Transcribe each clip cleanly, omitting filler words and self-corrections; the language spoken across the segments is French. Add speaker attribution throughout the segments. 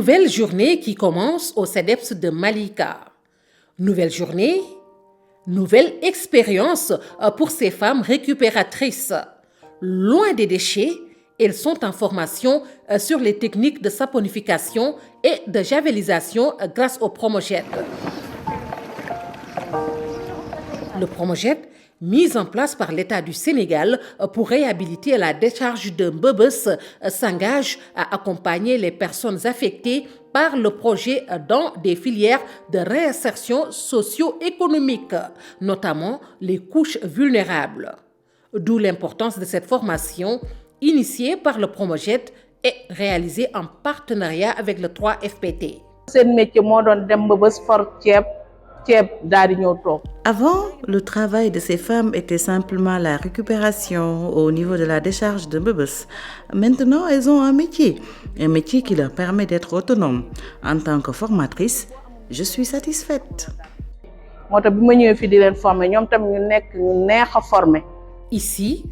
Speaker 1: Nouvelle journée qui commence au CEDEPS de Malika. Nouvelle journée, nouvelle expérience pour ces femmes récupératrices. Loin des déchets, elles sont en formation sur les techniques de saponification et de javelisation grâce au Promojet. Le Promojet, mis en place par l'État du Sénégal pour réhabiliter la décharge de Mbebes, s'engage à accompagner les personnes affectées par le projet dans des filières de réinsertion socio-économique, notamment les couches vulnérables. D'où l'importance de cette formation initiée par le Promojet et réalisée en partenariat avec le 3FPT.
Speaker 2: Avant, le travail de ces femmes était simplement la récupération au niveau de la décharge de Mbebes. Maintenant, elles ont un métier qui leur permet d'être autonomes. En tant que formatrice, je suis satisfaite.
Speaker 1: Ici,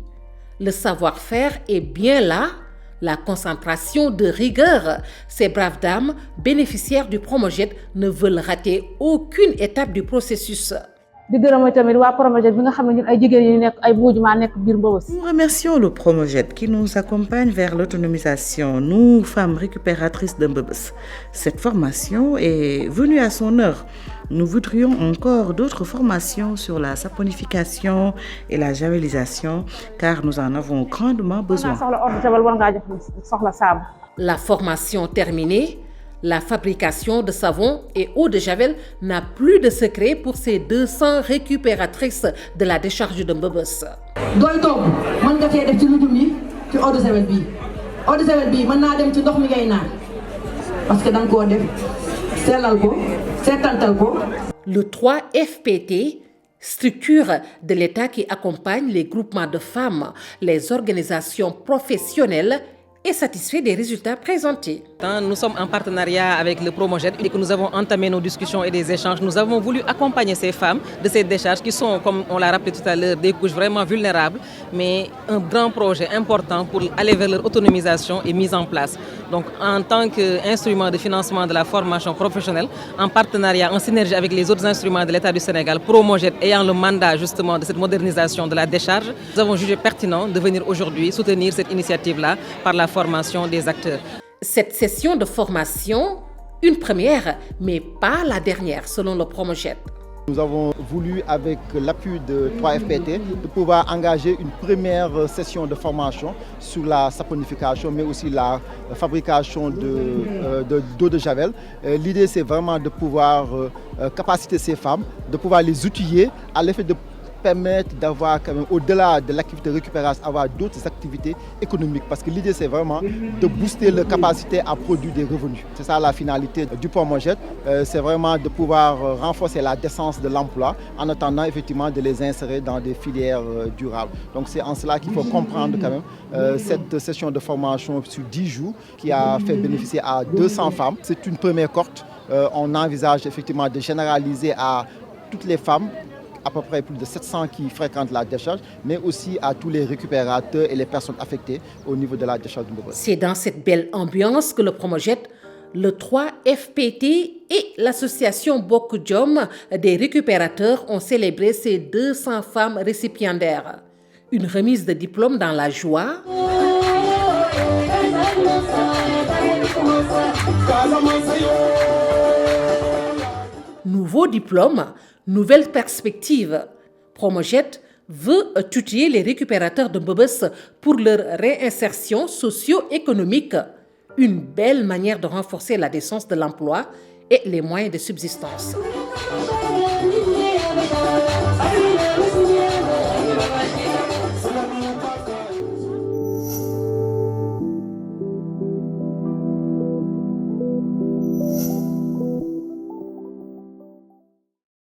Speaker 1: le savoir-faire est bien là, la concentration de rigueur. Ces braves dames, bénéficiaires du Promojet, ne veulent rater aucune étape du processus.
Speaker 2: Nous remercions le Promojet qui nous accompagne vers l'autonomisation, nous, femmes récupératrices de Mbebes. Cette formation est venue à son heure. Nous voudrions encore d'autres formations sur la saponification et la javelisation, car nous en avons grandement besoin.
Speaker 1: La formation terminée, la fabrication de savon et eau de javel n'a plus de secret pour ces 200 récupératrices de la décharge de Mbebes. Le 3FPT, structure de l'État qui accompagne les groupements de femmes, les organisations professionnelles, est satisfait des résultats présentés.
Speaker 3: Nous sommes en partenariat avec le Promojet et que nous avons entamé nos discussions et des échanges. Nous avons voulu accompagner ces femmes de ces décharges qui sont, comme on l'a rappelé tout à l'heure, des couches vraiment vulnérables, mais un grand projet important pour aller vers leur autonomisation et mise en place. Donc, en tant qu'instrument de financement de la formation professionnelle, en partenariat, en synergie avec les autres instruments de l'État du Sénégal, Promojet ayant le mandat justement de cette modernisation de la décharge, nous avons jugé pertinent de venir aujourd'hui soutenir cette initiative-là par la formation des acteurs.
Speaker 1: Cette session de formation, une première, mais pas la dernière selon le Promojet.
Speaker 4: Nous avons voulu, avec l'appui de 3FPT, de pouvoir engager une première session de formation sur la saponification, mais aussi la fabrication d'eau de javel. L'idée, c'est vraiment de pouvoir capaciter ces femmes, de pouvoir les outiller à l'effet de permettre d'avoir, au-delà de l'activité de récupération, avoir d'autres activités économiques. Parce que l'idée, c'est vraiment de booster leur capacité à produire des revenus. C'est ça la finalité du Promojet. C'est vraiment de pouvoir renforcer la décence de l'emploi en attendant effectivement de les insérer dans des filières durables. Donc c'est en cela qu'il faut comprendre quand même cette session de formation sur 10 jours qui a fait bénéficier à 200 femmes. C'est une première cohorte. On envisage effectivement de généraliser à toutes les femmes, à peu près plus de 700 qui fréquentent la décharge, mais aussi à tous les récupérateurs et les personnes affectées au niveau de la décharge de Mbebes.
Speaker 1: C'est dans cette belle ambiance que le Promojet, le 3FPT et l'association Bokudjom des récupérateurs ont célébré ces 200 femmes récipiendaires. Une remise de diplôme dans la joie. Nouveau diplôme, nouvelle perspective. Promojet veut tutoyer les récupérateurs de Mbebes pour leur réinsertion socio-économique. Une belle manière de renforcer la décence de l'emploi et les moyens de subsistance.